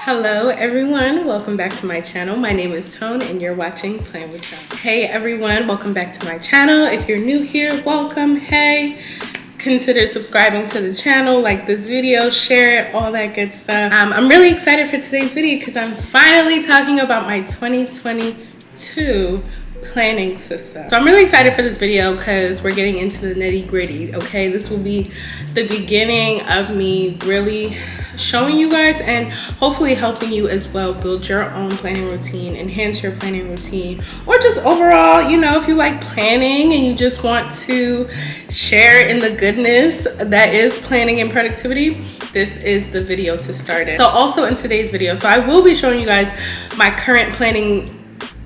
Hello everyone, welcome back to my channel. My name is Tone and you're watching Playing with Tone. Hey everyone, welcome back to my channel. If you're new here, welcome. Hey, consider subscribing to the channel, like this video, share it, all that good stuff. I'm really excited for today's video because I'm finally talking about my 2022 planning system. So I'm really excited for this video because we're getting into the nitty-gritty. Okay, this will be the beginning of me really showing you guys and hopefully helping you as well build your own planning routine, enhance your planning routine, or just overall, you know, if you like planning and you just want to share in the goodness that is planning and productivity, this is the video to start it. So also in today's video, so I will be showing you guys my current planning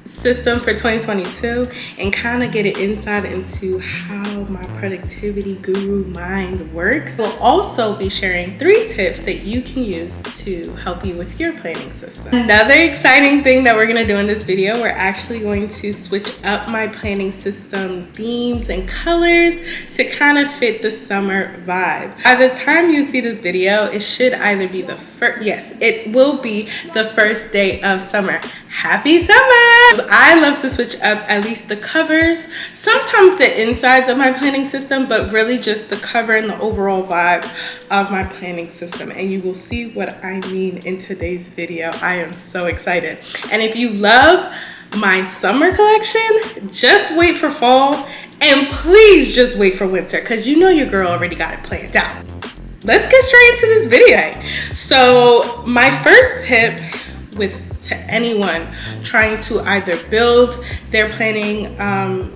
system for 2022 and kind of get an insight into how my productivity guru mind works. We'll also be sharing 3 tips that you can use to help you with your planning system. Another exciting thing that we're going to do in this video, we're actually going to switch up my planning system themes and colors to kind of fit the summer vibe. By the time you see this video, it should either be the first, yes, it will be the first day of summer. Happy summer! I love to switch up at least the covers, sometimes the insides of my planning system, but really just the cover and the overall vibe of my planning system. And you will see what I mean in today's video. I am so excited. And if you love my summer collection, just wait for fall and please just wait for winter because you know your girl already got it planned out. Let's get straight into this video. So my first tip to anyone trying to either build their planning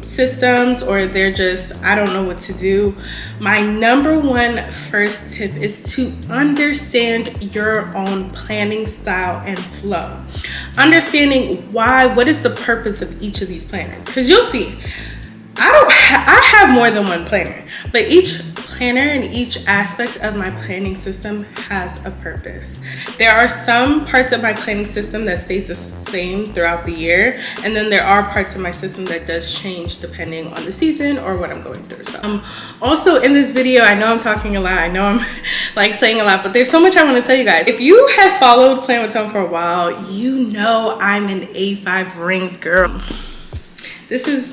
systems or they're just, I don't know what to do, my number one first tip is to understand your own planning style and flow. Understanding what is the purpose of each of these planners, because you'll see I have more than one planner, but each planner and each aspect of my planning system has a purpose. There are some parts of my planning system that stays the same throughout the year, and then there are parts of my system that does change depending on the season or what I'm going through. So also in this video, I know I'm talking a lot, I know I'm like saying a lot, but there's so much I want to tell you guys. If you have followed Playing with Tone for a while, you know I'm an A5 rings girl. This is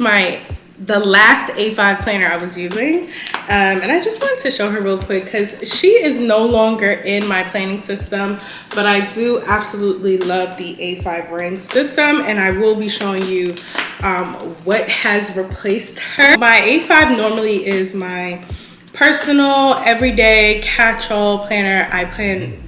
the last A5 planner I was using, and I just wanted to show her real quick because she is no longer in my planning system, but I do absolutely love the A5 ring system, and I will be showing you what has replaced her. My A5 normally is my personal everyday catch-all planner. I plan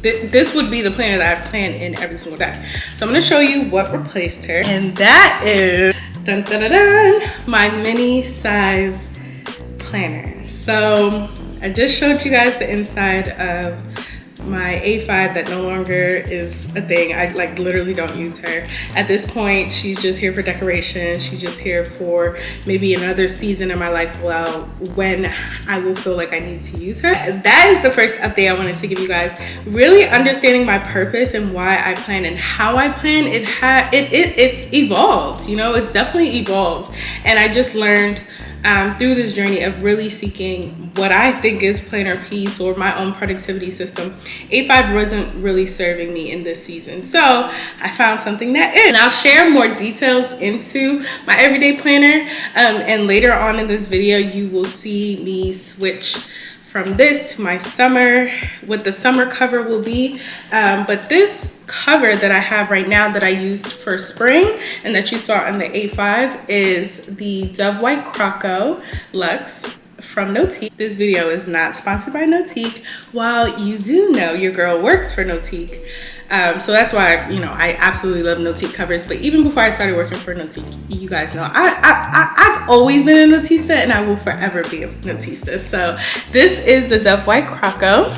this would be the planner that I plan in every single day. So I'm going to show you what replaced her, and that is dun, dun, dun, dun, my mini size planner. So I just showed you guys the inside of my A5 that no longer is a thing. I like literally don't use her at this point. She's just here for decoration. She's just here for maybe another season in my life when I will feel like I need to use her. That is the first update I wanted to give you guys. Really understanding my purpose and why I plan and how I plan. It's evolved, you know, it's definitely evolved. And I just learned through this journey of really seeking what I think is planner peace or my own productivity system. A5 wasn't really serving me in this season, so I found something that is. And I'll share more details into my everyday planner, and later on in this video you will see me switch from this to my summer, what the summer cover will be. But this cover that I have right now that I used for spring and that you saw on the A5 is the Dove White Croco Luxe from Notique. This video is not sponsored by Notique, while you do know your girl works for Notique. So that's why, you know, I absolutely love Notique covers. But even before I started working for Notique, you guys know I've always been a Notista and I will forever be a Notista. So this is the Dove White Croco,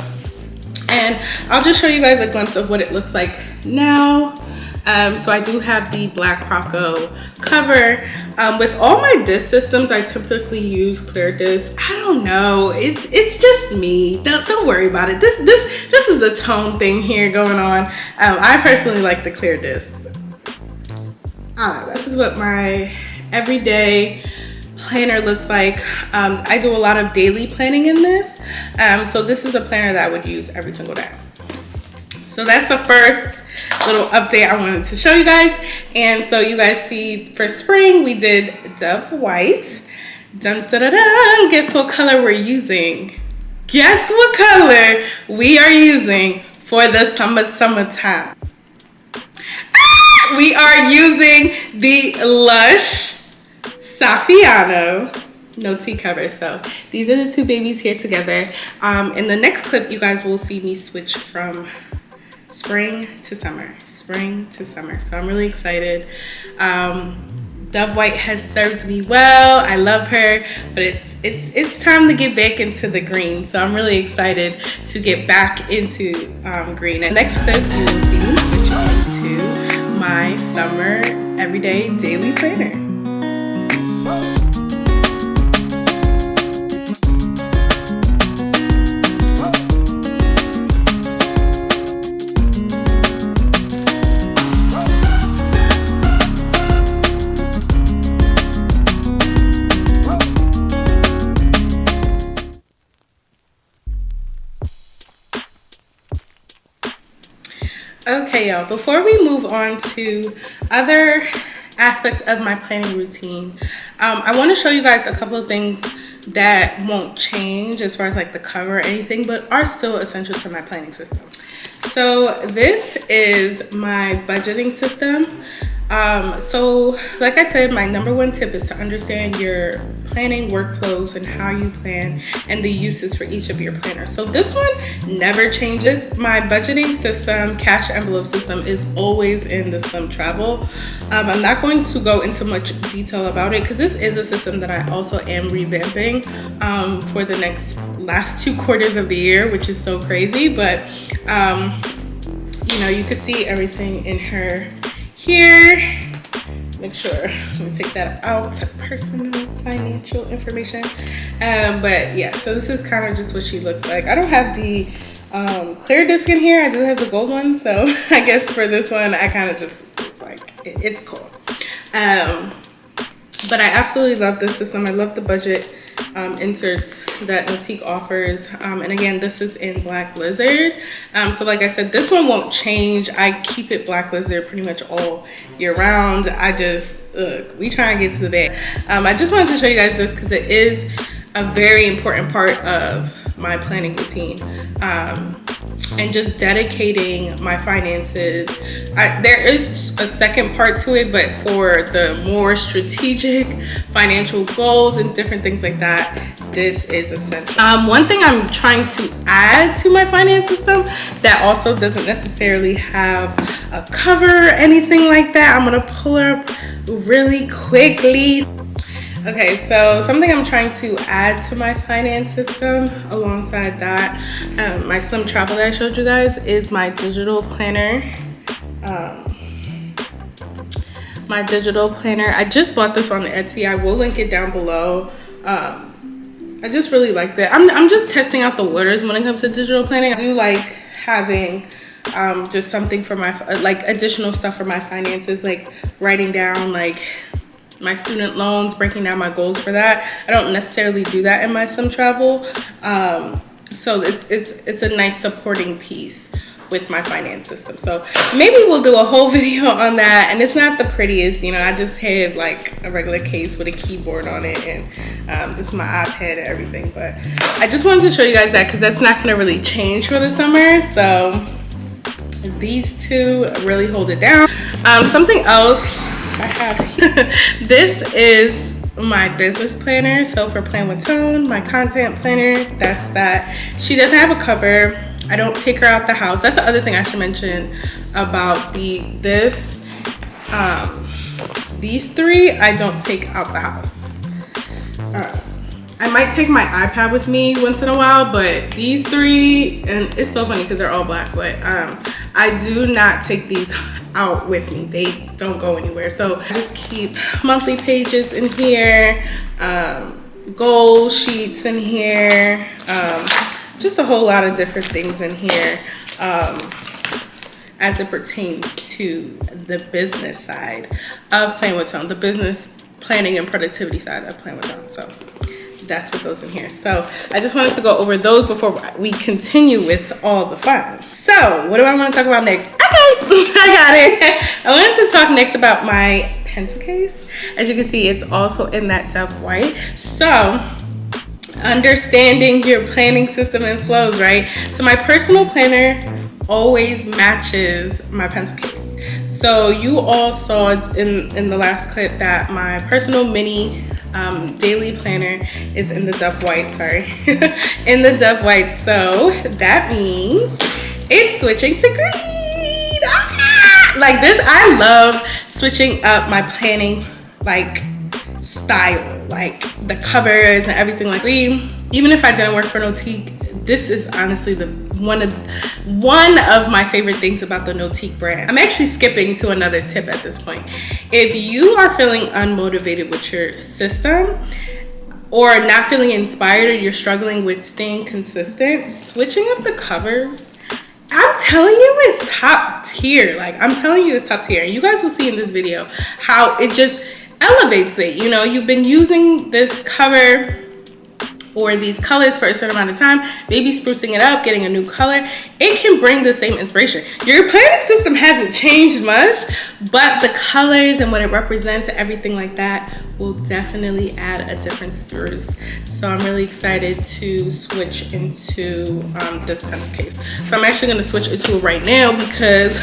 and I'll just show you guys a glimpse of what it looks like now. So I do have the black Croco cover. With all my disc systems, I typically use clear disc. I don't know, it's just me. Don't worry about it. This is a tone thing here going on. I personally like the clear discs. This is what my everyday planner looks like. I do a lot of daily planning in this. So this is a planner that I would use every single day. So that's the first little update I wanted to show you guys. And so you guys see for spring, we did Dove White. Dun, da, da, da. Guess what color we're using? Guess what color we are using for the summertime? We are using the Lush Saffiano no tea cover. So these are the two babies here together. In the next clip, you guys will see me switch from spring to summer. So I'm really excited. Dove White has served me well. I love her, but it's time to get back into the green. So I'm really excited to get back into green. And next clip, you will see me switch into my summer everyday daily planner. Okay, y'all, before we move on to other aspects of my planning routine, I want to show you guys a couple of things that won't change as far as like the cover or anything, but are still essential to my planning system. So this is my budgeting system. So like I said, my number one tip is to understand your planning workflows and how you plan and the uses for each of your planners. So this one never changes. My budgeting system, cash envelope system, is always in the Slim Travel. I'm not going to go into much detail about it because this is a system that I also am revamping for the last 2 quarters of the year, which is so crazy. But you know, you can see everything in her here. Make sure, let me take that out, personal financial information. But yeah, so this is kind of just what she looks like. I don't have the clear disc in here. I do have the gold one, so I guess for this one I kind of just like it's cool. But I absolutely love this system. I love the budget inserts that Nautique offers, and again, this is in Black Lizard. So like I said, this one won't change. I keep it Black Lizard pretty much all year round. I just we try and get to the bag. I just wanted to show you guys this because it is a very important part of my planning routine, and just dedicating my finances. There is a second part to it, but for the more strategic financial goals and different things like that, this is essential. One thing I'm trying to add to my finance system that also doesn't necessarily have a cover or anything like that, I'm gonna pull her up really quickly. Okay, so something I'm trying to add to my finance system alongside that, my Slim Travel that I showed you guys, is my digital planner. My digital planner, I just bought this on Etsy. I will link it down below. I just really like that. I'm just testing out the waters when it comes to digital planning. I do like having just something for my, like additional stuff for my finances, like writing down like my student loans, breaking down my goals for that. I don't necessarily do that in my Slim Travel. So it's a nice supporting piece with my finance system. So maybe we'll do a whole video on that. And it's not the prettiest, you know, I just have like a regular case with a keyboard on it, and this is my iPad and everything. But I just wanted to show you guys that because that's not gonna really change for the summer. So these two really hold it down. Something else I have here. This is my business planner. So for Plan with Tone, my content planner, that's that. She doesn't have a cover. I don't take her out the house. That's the other thing I should mention about these three. I don't take out the house. I might take my iPad with me once in a while, but these three, and it's so funny because they're all black, but I do not take these out with me. They don't go anywhere. So I just keep monthly pages in here, goal sheets in here, just a whole lot of different things in here as it pertains to the business side of Plan with Tone, the business planning and productivity side of Plan with Tone. So that's what goes in here. So I just wanted to go over those before we continue with all the fun. So what do I want to talk about next? Okay, I got it. I wanted to talk next about my pencil case. As you can see, it's also in that Dove white. So understanding your planning system and flows, right? So my personal planner always matches my pencil case. So you all saw in the last clip that my personal mini daily planner is in the Dove white, sorry, in the Dove white. So that means it's switching to green. Ah! Like this, I love switching up my planning like style, like the covers and everything. Like even if I didn't work for Notique, this is honestly one of my favorite things about the Notique brand. I'm actually skipping to another tip at this point. If you are feeling unmotivated with your system or not feeling inspired, or you're struggling with staying consistent, switching up the covers, I'm telling you, it's top tier. Like I'm telling you, it's top tier. You guys will see in this video how it just elevates it. You know, you've been using this cover or these colors for a certain amount of time, maybe sprucing it up, getting a new color, it can bring the same inspiration. Your planning system hasn't changed much, but the colors and what it represents and everything like that will definitely add a different spruce. So I'm really excited to switch into this pencil case. So I'm actually gonna switch into it right now because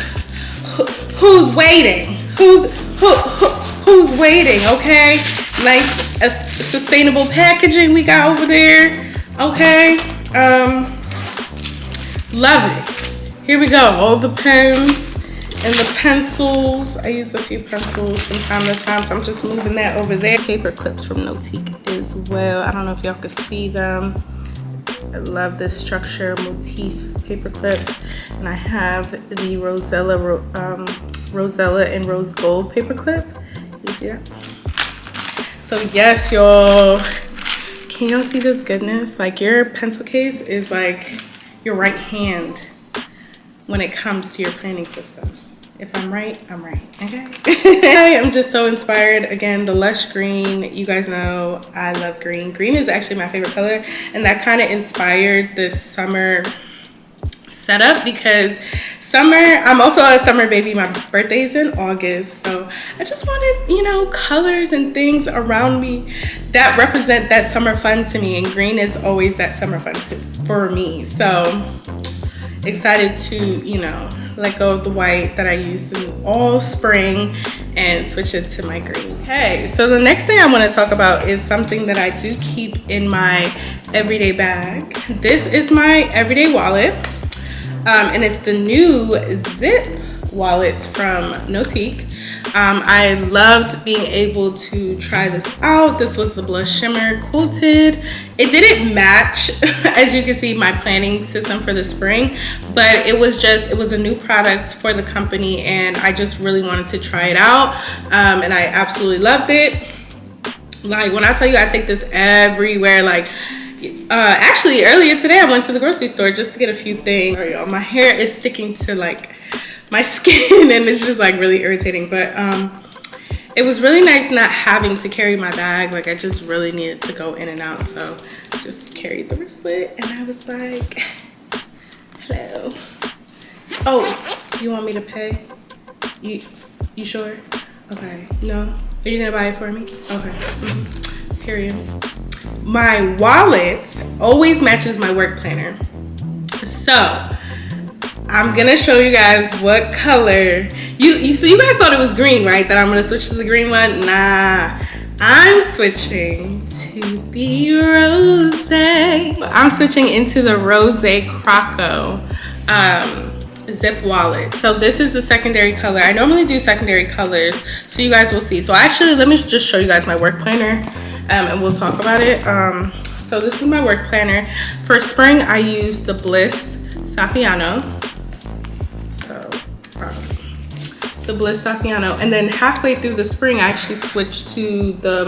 who's waiting? Who's waiting, okay? Nice sustainable packaging we got over there, okay? Love it. Here we go, all the pens and the pencils. I use a few pencils from time to time, so I'm just moving that over there. Paper clips from Notique as well. I don't know if y'all can see them. I love this structure motif paper clip. And I have the Rosella and Rose Gold paper clip. You see that? So yes, y'all, can y'all see this goodness? Like your pencil case is like your right hand when it comes to your planning system. If I'm right, I'm right, okay? I am just so inspired. Again, the lush green, you guys know I love green. Green is actually my favorite color, and that kind of inspired this summer setup because I'm also a summer baby. My birthday is in August, so I just wanted, you know, colors and things around me that represent that summer fun to me, and green is always that summer fun for me. So excited to, you know, let go of the white that I used in all spring and switch it to my green. Okay, so the next thing I want to talk about is something that I do keep in my everyday bag. This is my everyday wallet. And it's the new Zip wallet from Notique. I loved being able to try this out. This was the Blush Shimmer Quilted. It didn't match, as you can see, my planning system for the spring, but it was a new product for the company, and I just really wanted to try it out. And I absolutely loved it. Like when I tell you I take this everywhere, like actually earlier today I went to the grocery store just to get a few things. Sorry, y'all, my hair is sticking to like my skin and it's just like really irritating, but it was really nice not having to carry my bag. Like I just really needed to go in and out, so I just carried the wristlet and I was like, hello. Oh, you want me to pay? You sure? Okay. No? Are you gonna buy it for me? Okay. Period. My wallet always matches my work planner. So I'm gonna show you guys what color. So you guys thought it was green, right? That I'm gonna switch to the green one? Nah, I'm switching to the rose. I'm switching into the Rose Croco Zip wallet. So this is the secondary color. I normally do secondary colors, so you guys will see. So actually, let me just show you guys my work planner, and we'll talk about it. So this is my work planner. For spring, I use the Bliss Saffiano. So the Bliss Saffiano, and then halfway through the spring, I actually switched to the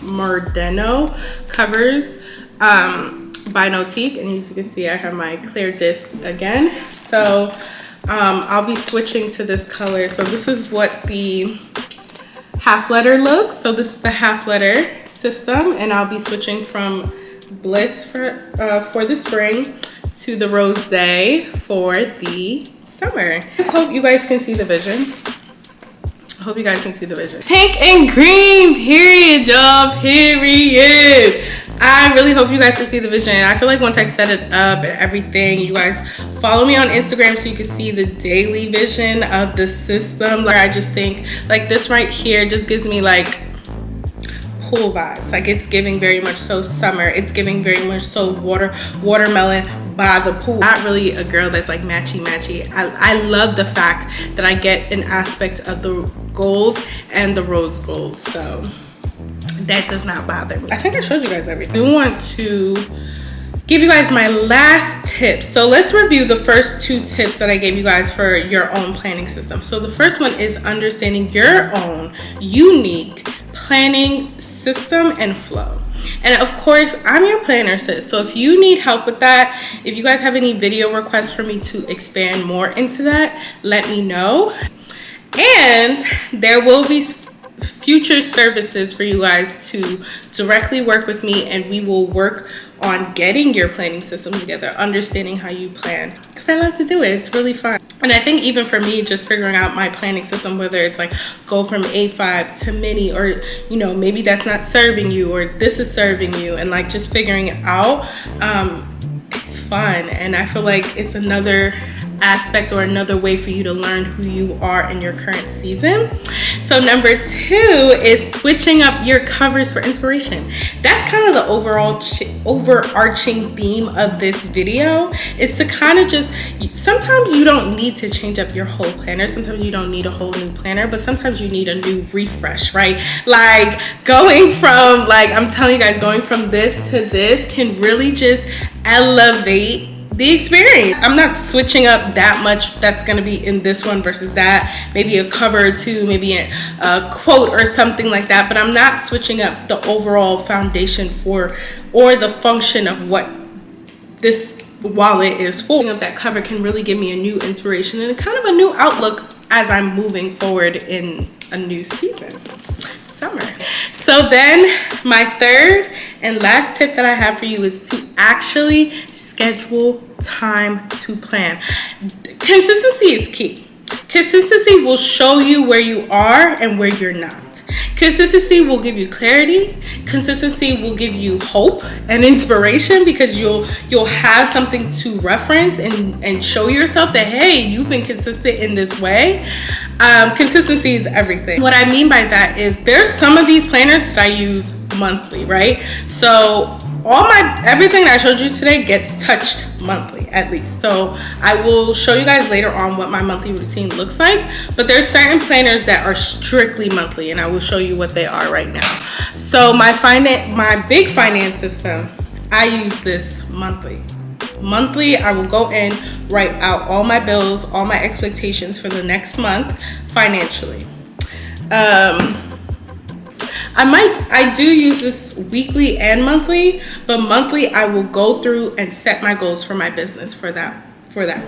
Mordeno covers by Notique, and as you can see, I have my clear disc again. So I'll be switching to this color. So this is what the half letter looks. So this is the half letter. system, and I'll be switching from Bliss for the spring to the Rosé for the summer. I just hope you guys can see the vision. I hope you guys can see the vision. Pink and green, period, y'all, period. I really hope you guys can see the vision. I feel like once I set it up and everything, you guys follow me on Instagram so you can see the daily vision of the system. Like, I just think like this right here just gives me like pool vibes. Like, it's giving very much so summer. It's giving very much so watermelon by the pool. Not really a girl that's like matchy. I love the fact that I get an aspect of the gold and the rose gold, so that does not bother me. I think I showed you guys everything. I want to give you guys my last tips. So let's review the first 2 tips that I gave you guys for your own planning system. So the first one is understanding your own unique planning system and flow. And of course, I'm your planner sis. So if you need help with that, if you guys have any video requests for me to expand more into that, let me know. And there will be future services for you guys to directly work with me, and we will work on getting your planning system together, understanding how you plan, because I love to do it. It's really fun. And I think even for me, just figuring out my planning system, whether it's like go from A5 to mini, or you know, maybe that's not serving you or this is serving you, and like just figuring it out, it's fun. And I feel like it's another aspect or another way for you to learn who you are in your current season. So number 2 is switching up your covers for inspiration. That's kind of the overarching theme of this video, is to kind of just, sometimes you don't need to change up your whole planner. Sometimes you don't need a whole new planner, but sometimes you need a new refresh, right? Like going from, like I'm telling you guys, going from this to this can really just elevate the experience. I'm not switching up that much that's going to be in this one versus that, maybe a cover or 2, maybe a quote or something like that, but I'm not switching up the overall foundation for or the function of what this wallet is for. That cover can really give me a new inspiration and kind of a new outlook as I'm moving forward in a new season, summer. So then my third and last tip that I have for you is to actually schedule time to plan. Consistency is key. Consistency will show you where you are and where you're not. Consistency will give you clarity. Consistency will give you hope and inspiration, because you'll have something to reference and show yourself that, hey, you've been consistent in this way. Consistency is everything. What I mean by that is there's some of these planners that I use monthly, right? So everything that I showed you today gets touched monthly at least. So I will show you guys later on what my monthly routine looks like, but there's certain planners that are strictly monthly, and I will show you what they are right now. So my big finance system, I use this monthly. Monthly, I will go in, write out all my bills, all my expectations for the next month financially. I do use this weekly and monthly, but monthly I will go through and set my goals for my business for that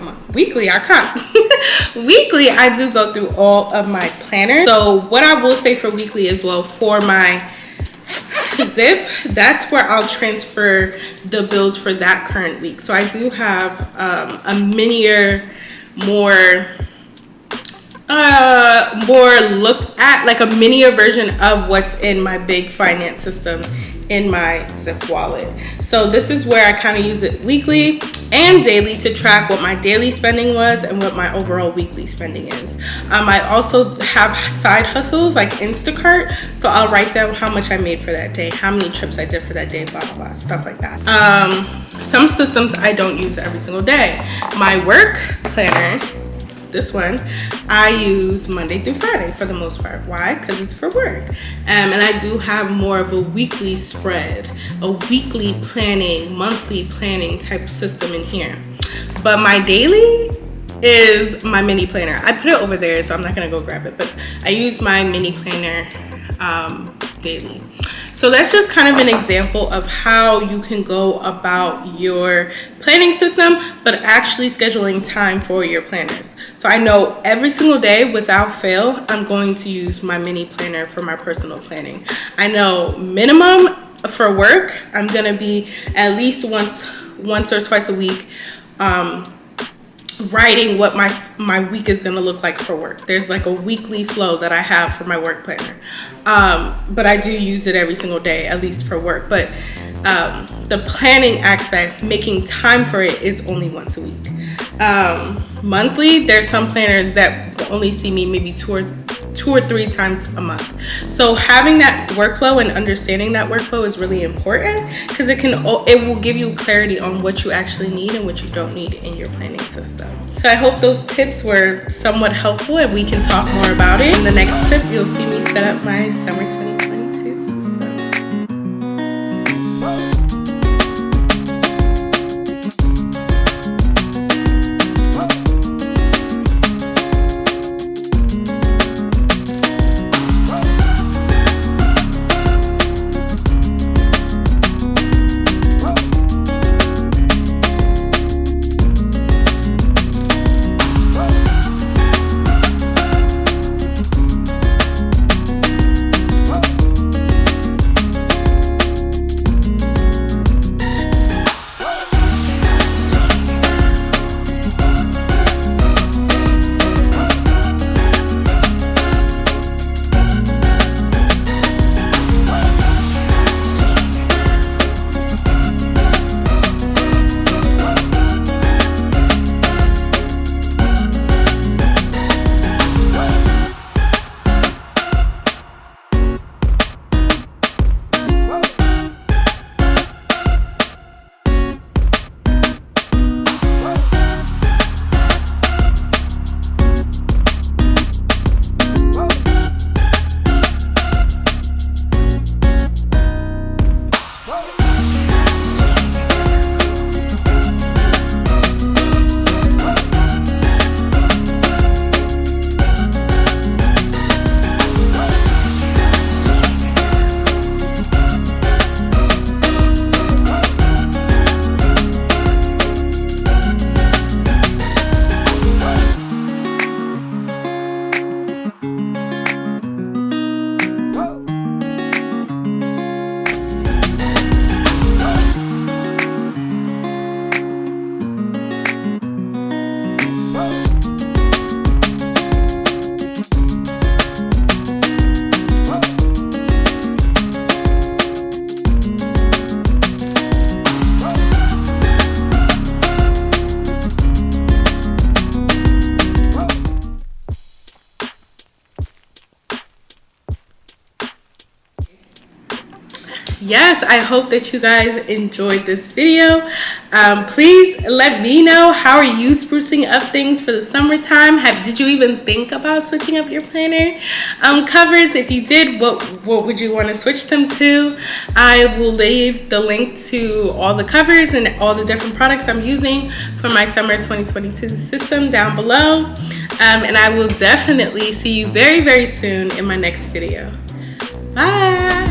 month. Weekly, I can't. Weekly, I do go through all of my planners. So what I will say for weekly as well, for my Zip, that's where I'll transfer the bills for that current week. So I do have a minier, more looked at, like a minier version of what's in my big finance system in my Zip wallet. So this is where I kind of use it weekly and daily to track what my daily spending was and what my overall weekly spending is. I also have side hustles like Instacart, so I'll write down how much I made for that day, how many trips I did for that day, blah blah blah, stuff like that. Some systems I don't use every single day. My work planner, this one, I use Monday through Friday for the most part. Why? Because it's for work. And I do have more of a weekly spread, a weekly planning, monthly planning type system in here. But my daily is my mini planner. I put it over there, so I'm not gonna go grab it, but I use my mini planner daily. So that's just kind of an example of how you can go about your planning system, but actually scheduling time for your planners. So I know every single day without fail, I'm going to use my mini planner for my personal planning. I know minimum for work, I'm gonna be at least once or twice a week writing what my week is gonna look like for work. There's like a weekly flow that I have for my work planner, but I do use it every single day, at least for work. But the planning aspect, making time for it, is only once a week. Monthly, there's some planners that will only see me maybe two or three times a month. So having that workflow and understanding that workflow is really important, because it will give you clarity on what you actually need and what you don't need in your planning system. So I hope those tips were somewhat helpful, and we can talk more about it. In the next tip, you'll see me set up my summer 2022 system. Yes, I hope that you guys enjoyed this video. Please let me know, how are you sprucing up things for the summertime? Did you even think about switching up your planner covers? If you did, what would you want to switch them to? I will leave the link to all the covers and all the different products I'm using for my summer 2022 system down below. And I will definitely see you very, very soon in my next video. Bye.